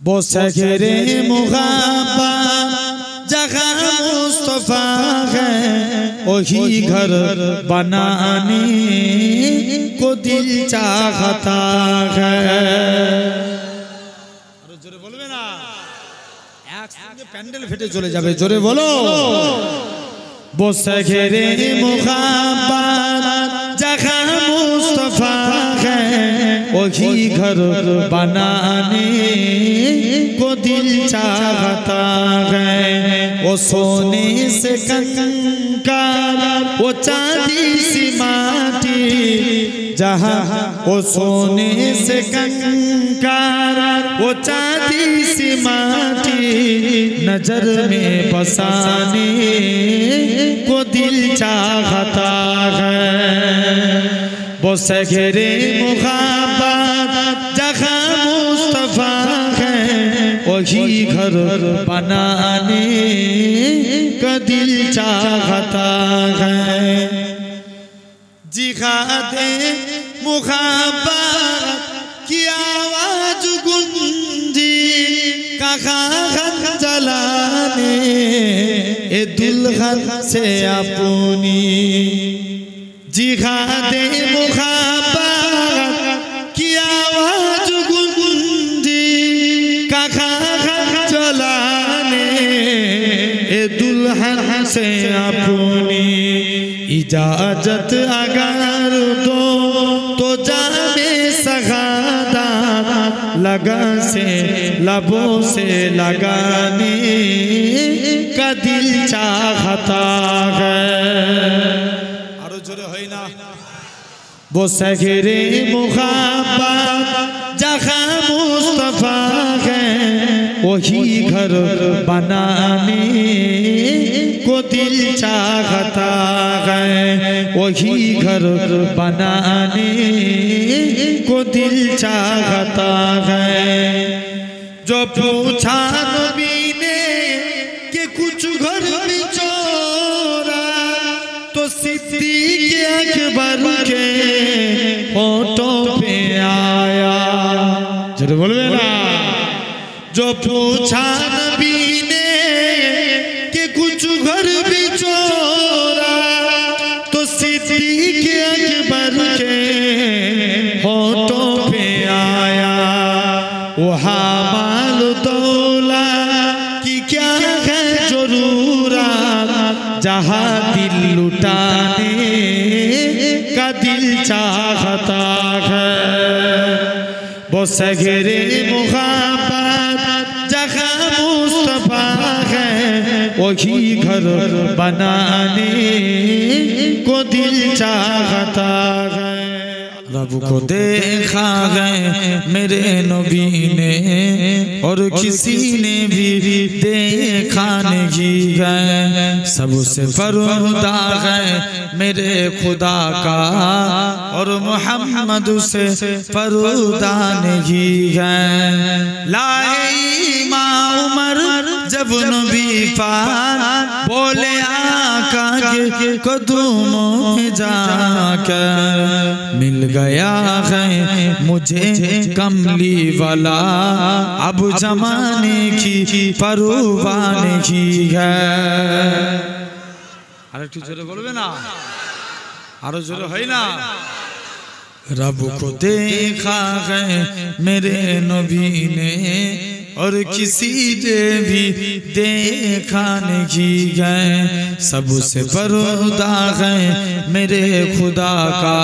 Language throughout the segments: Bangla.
वो सगरे मुहब्बत जहाँ मुस्तफा है, वही घर बनाने को दिल चाहता है। जोरे बोलबे ना, एक संगे पैंडल फेटे चले जाबे, जोरे बोलो। वो सगरे मुहब्बत जहाँ मुस्तफा है, वही घर बनाने को दिल चाहता है। वो सोने से कंकार, वो चांदी सी माटी, जहाँ वो सोने से कंकार, वो चांदी सी माटी, नजर में बसाने को दिल चाहता है। वो सगरे मुहब्बत जहाँ मुस्तफा है, वही घर बनाने का दिल चाहता है। जिहादे मुहब्बत की आवाज गूंजी, कहाँ जलाने ए दुल्हन से अपनी। जिहादे मुहब्बत की आवाज गूंजी, कहाँ जलाने ए दुल्हन से अपनी। इजाजत अगर दो तो जामे शहादत लगा से लबों से लगाने का दिल चाहता है। आरो जोरे होई ना। वो सगरे मुहब्बत जहाँ मुस्तफा है, वही घर बनाने को दिल चाहता है। वही घर बनाने को दिल चाहता है। जो पूछा नबी ने कि कुछ घर बिचौरा, तो सिद्दीक़ अकबर के होठों पे आया। जरूर बोलबे ना। जो पूछा नबी ने कि कुछ घर बिचौरा, तो सिद्दीक़ अकबर के होठों पे आया। वहाँ माल दौला की क्या है जरूरत, जहाँ दिल लुटाने का दिल चाहता है। वो सगरे मुहब्बत जहाँ मुस्तफा है, वही घर बनाने को दिल चाहता है। रब को देखा है मेरे नबी ने, और किसी ने भी देखा नहीं है। सबसे पर्दा है मेरे खुदा का, और मोहम्मद से पर्दा नहीं है। लाए माँ उमर जब नबी पाक बोले आका के कदमों में जाकर, मिल गया है मुझे कमली वाला, अब जमाने की परवाह नहीं है। अरे तू जोरे बोलबे ना, आरो जोरे होई ना। रब को देखा है मेरे नबी ने, और किसी ने भी देखा नहीं है। सबसे पर्दा है मेरे खुदा का,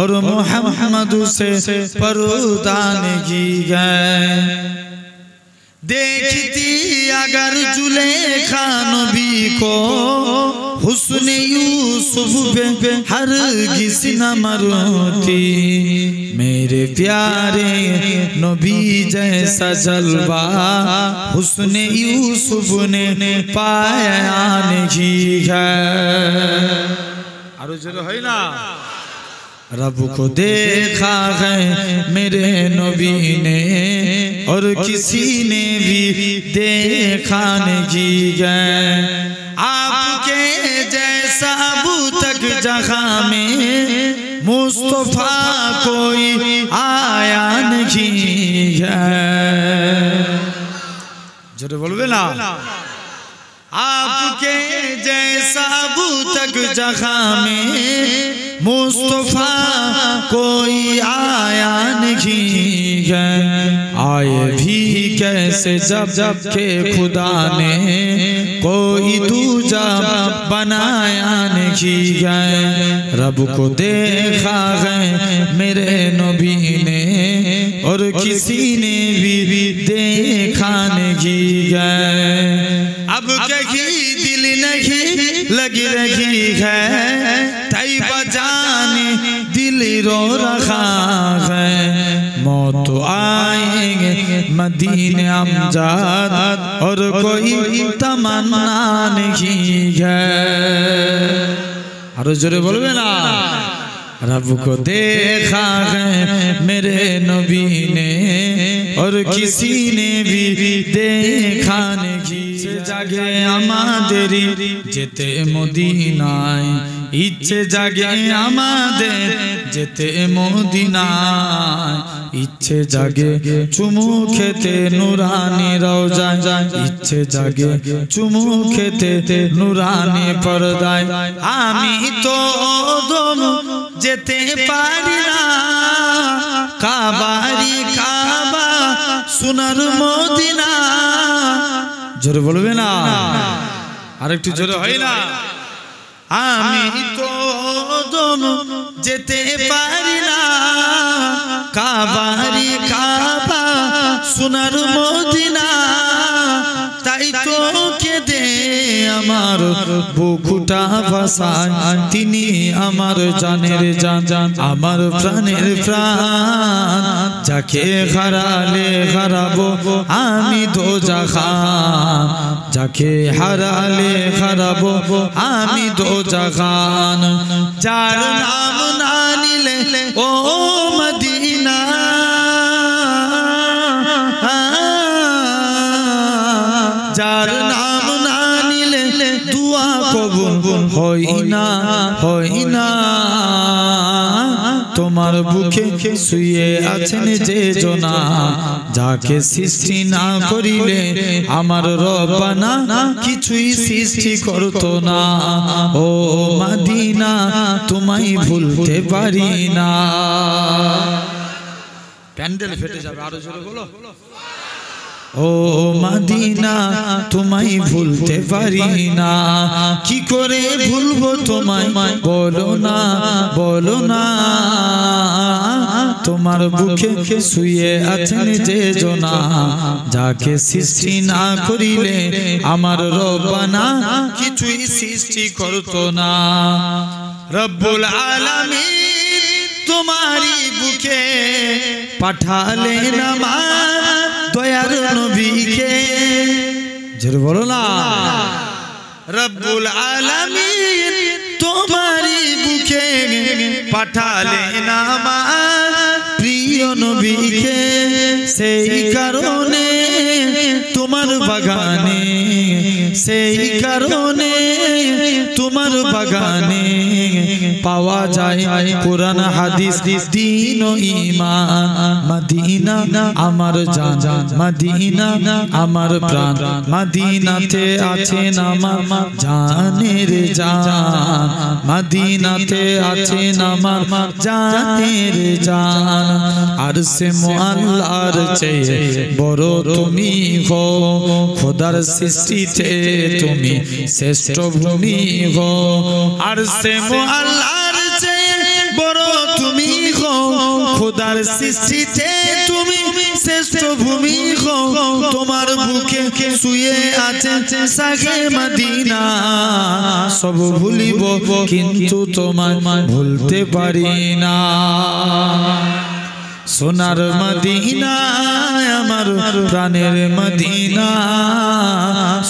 और मोहम्मद से पर्दा नहीं है। देखती अगर जुलेखा नबी को, हुस्न यूसुफ पे हरगिज़ न मरती। मेरे प्यारे नबी जैसा जलवा हुस्न यूसुफ ने पाया नहीं है। आरो जोरे होई ना। रब को देखा है मेरे नबी ने, और किसी ने भी देखा नहीं है। आपके जैसा अब तक जहाँ में मुस्तफा कोई आया नहीं है। जोरे बोलबे ना आपके जैसा अबू तक जहाँ में मुस्तफा कोई आया नहीं है आए भी कैसे जब के खुदा ने कोई दूजा बनाया नहीं है रब को देखा है मेरे नबी ने और किसी ने भी देखा नहीं है अब कहीं दिल नहीं लगी रही है तैयबा जाने दिल रो रहा है मौत आएंगे मदीने अमजाद और कोई तमन्ना नहीं है और जोरे बोलबे ना रब को देखा है मेरे नबी ने और किसी ने भी देखा नहीं जागे आमादेरी जेते मदीनाय इच्छे जागे आमादेर जेते मदीनाय इच्छे जागे चुमू खेते नूरानी रौजा इच्छे जागे चुमू खेते नूरानी पर्दाय आमी तो दम जेते पारी ना काबारी काबा सुनार मदीना जोरे बोलबे ना आरेकटु जोरे হয় না আমি তো দম যেতে পারি না কাবারি কাবা সোনার মদিনা তাই তো কেঁদে আমার বুকুটা ভাসায় তিনি আমার জানের জান আমার প্রাণের প্রাণ যাকে হারালে হারাবো আমি দোজাখান যাকে হারালে হারাবো আমি দোজাখান যার নাম না নিলে ও মদিনা যার নাম না নিলে দুয়া কবুল হয় না তোমার বুকে শুয়ে আছেন যে জনা যাকে সৃষ্টি না করিলে আমার রব্বানা কিছুই সৃষ্টি করতো না ও মদিনা তোমায় ভুলতে পারি না প্যান্ডেল ফেটে যাবে আরো জোরে বলো ও মদিনা তোমায় ভুলতে পারি না কি করে ভুলবো তোমায় বলো না তোমার বুকে শুয়ে আছেন যে জনা যাকে সৃষ্টি না করিলে আমার রব্বানা কিছুই সৃষ্টি করতো না রব্বুল আলামিন তোমারই বুকে পাঠালেন আমার দয়ার নবীকে জোরে বলো না রব্বুল আলামিন তোমারই বুকে পাঠালেন আমার প্রিয় নবীকে সেই কারণে তোমার বাগানে সেই কারণে তোমার বাগানে পাওয়া যায় কোরআন হাদিস দ্বীন ও ঈমান মদিনা আমার জান মদিনা আমার প্রাণ মদিনাতে আছেন আমার জানের জান মদিনাতে আছেন আমার জানের জান আরশে মুআল্লার চেয়ে বড় তুমি হো খোদার সৃষ্টিতে তুমি শ্রেষ্ঠ ভূমি হো আরশে মুআল্লার চেয়ে বড় তুমি হো খোদার সৃষ্টিতে তুমি শ্রেষ্ঠ ভূমি হো তোমার বুকে শুয়ে আছে সাগে মদিনা সব ভুলিব কিন্তু তোমায় ভুলতে পারি না সোনার মদিনা আমার প্রাণের মদিনা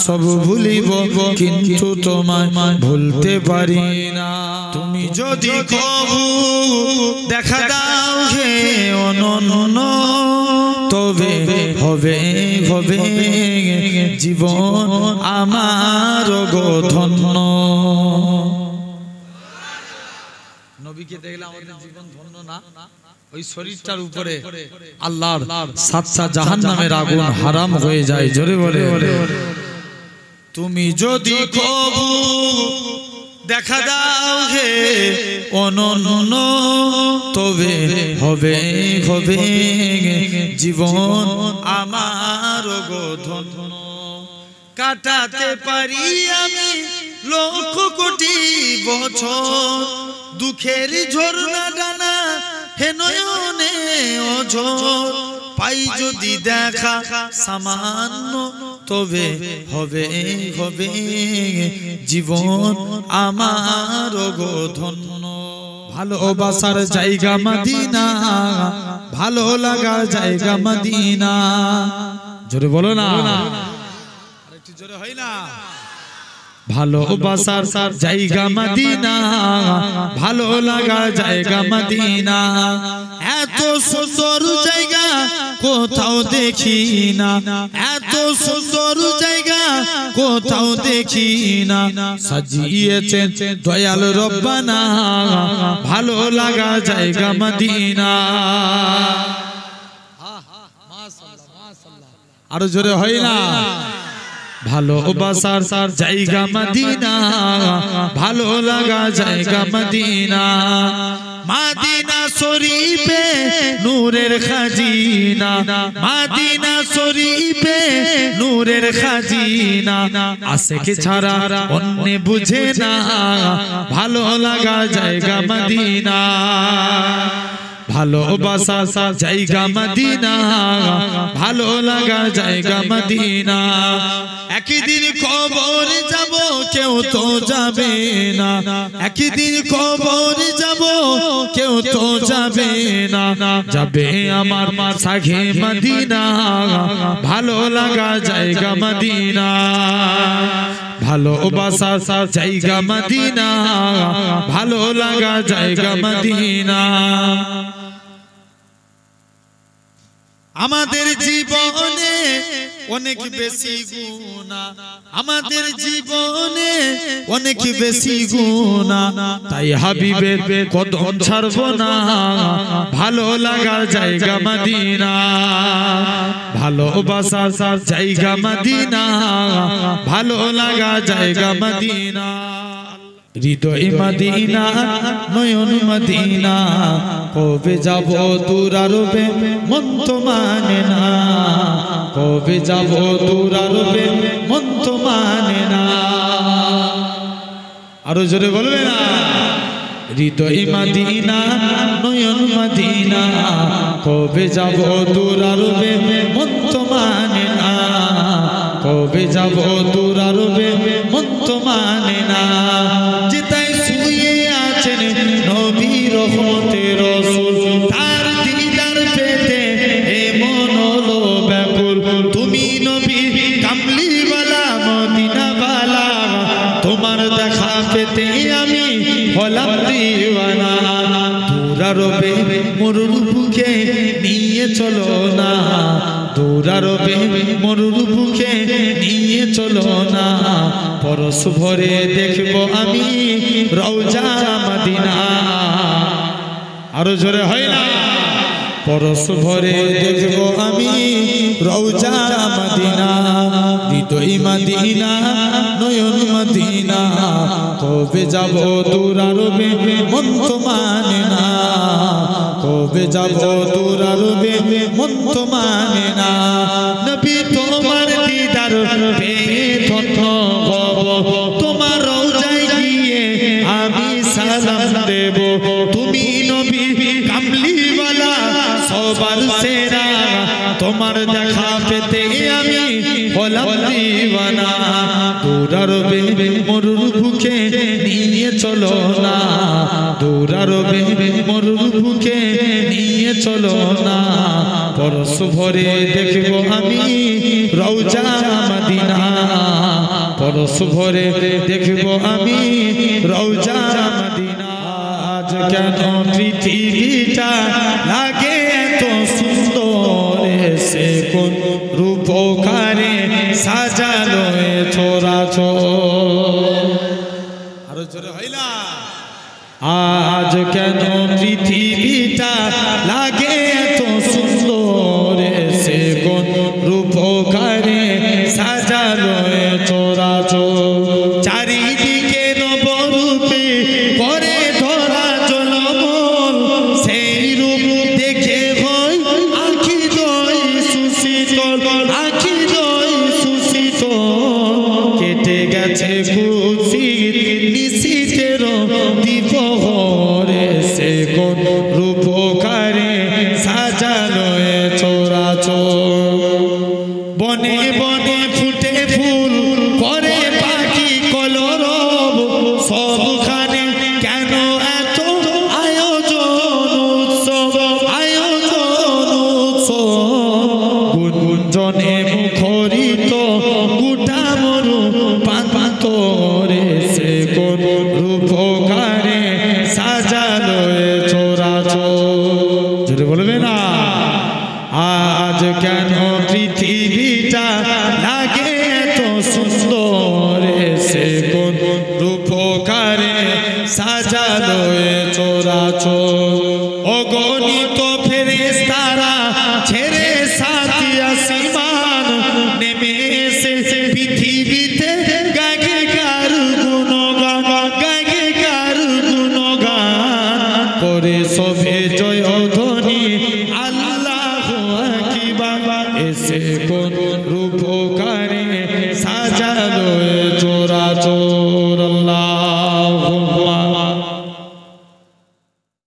সব ভুলিব কিন্তু তোমায় ভুলতে পারি না তুমি যদি কবু দেখা দাও হে অনন্য তবে হবে হবে জীবন আমার গো ধন্য নবীকে দেখলে আমাদের জীবন ধন্য না ওই শরীরটার উপরে আল্লাহর সাতটা জাহান্নামের আগুন হারাম হয়ে যায়। জোরে বলে তুমি যদি কবু দেখা দাও হে অনন্য তবে হবে হবে জীবন আমার গো ধন্য। কাটাতে পারি আমি লক্ষ কোটি বছর দুঃখের ঝর্ণা ডানা হে নয়নে অঝর পাই যদি দেখা সামান্য তবে হবে হবে জীবন আমার গো ধন্য। ভালোবাসার জায়গা মদিনা ভালো লাগার জায়গা মদিনা। জোরে বলো না, আরেকটু জোরে হয় না? ভালোবাসার জায়গা মদিনা ভালো লাগার জায়গা মদিনা। এত সুন্দর জায়গা কোথাও দেখি না, এত সুন্দর জায়গা কোথাও দেখি না। সাজিয়েছেন দয়াল রব্বানা ভালো লাগার জায়গা মদিনা। আরো জোরে হয় না? ভালোবাসার জায়গা মদিনা ভালো লাগা জায়গা মদিনা। মদিনা শরীফে নূরের খাজিনা, মদিনা শরীফে নূরের খাজিনা। আশিক ছাড়া অন্য বুঝে না ভালো লাগা জায়গা মদিনা। ভালোবাসার জায়গা মদিনা ভালো লাগা জায়গা মদিনা। একদিন কবর যাব কেউ তো যাবে না, একদিন কবর যাব কেউ তো যাবে না। যাবে আমার সাঘে মদিনা ভালো লাগা জায়গা মদিনা। ভালোবাসার জায়গা মদিনা ভালো লাগা জায়গা মদিনা। আমাদের জীবনে অনেক বেশি গুনাহ, আমাদের জীবনে অনেক বেশি গুনাহ, তাই হাবিবের কদম ছাড়ব না ভালো লাগার জায়গা মদিনা। ভালোবাসার জায়গা মদিনা ভালো লাগা জায়গা মদিনা। হৃদয় মদিনা নয়ন মদিনা কবে যাব দূর আরবে মন তো মানে না, কবে যাব দূর আরবে মন তো মানে না। আরো জোরে বলবে না? হৃদয় মদিনা নয়ন মদিনা কবে যাব দূর আরবে মন তো মানে না, কবে যাব দূর আরবে মন তো মানে না। যেতাই শুয়ে আছেন নবী রহমতের রাসূল, তার দিদার পেতে এমন হলো ব্যাকুল। তুমি নবী কামলিওয়ালা মদিনাওয়ালা, তোমার দেখা পেতে আমি হলাম দিওয়ানা। দূর আরবে মরুর বুকে নিয়ে চলো না, দূর আরবে মরুর বুকে নিয়ে চলো না। পরশ ভরে দেখবো আমি রওজা মদিনা। আরো জোরে হয় না? পরশ ভরে দেখবো আমি রওজা মদিনা। হৃদয় মদিনা নয়ন মদিনা কবে যাব দূর আরবে মন তো মানে না, কবে যাব দূর আরবে মন তো মানে না। নবী তোমার দিদার পেয়ে ধন্য হব, তোমার রওজায় গিয়ে আমি সালাম দেব। তুমি নবী কামলিওয়ালা সবার সেরা, তোমার দেখা পেতে আমি হলাম দিওয়ানা। দূর আরবে মরুর বুকে নিয়ে চলো না, দূর আরবে মরুর বুকে নিয়ে চলো না। পরশ ভরে দেখবো আমি রওজা মদিনা, পরশ ভরে দেখবো আমি রওজা মদিনা। আজ কেন পৃথিবীটা লাগে এত সুন্দর, সে কোন রূপকারে সাজালো এ ছোরাছোর। আরো জোরে হইলা? আজ কেন পৃথিবীটা লাগে রূপকারে সাজালো চরাচর চারিদিকে নবরূপে করে ধরা জলমল সেই রূপ দেখে হয় আখি দয় সুশীতল আখি দয় সুশীতল কেটে গেছে খুশির নিশীথের দ্বিপ্রহরে সে কোন রূপকারে সাজালো চরাচর বনে বনে ফুটে ফুল করে পাখি কলরব সবখানে কেন এত আয়োজন উৎসব গুঞ্জনে মুখরিত গোটা মরু পান্তরে সে কোন রূপকারে সাজালো চরাচর যদি বলবে না আজ কেন পৃথিবীটা লাগে এত সুন্দর সে কোন রূপকারে সাজালো চরাচর অগণিত ফেরেশতারা ছেড়ে সাথী আসমান নেমে এসে পৃথিবীতে গাগে কার গুণগান গাগে কার গুণগান করে সবে জয় ধ্বনি আল্লাহু আকবার এসে কোন রূপকারে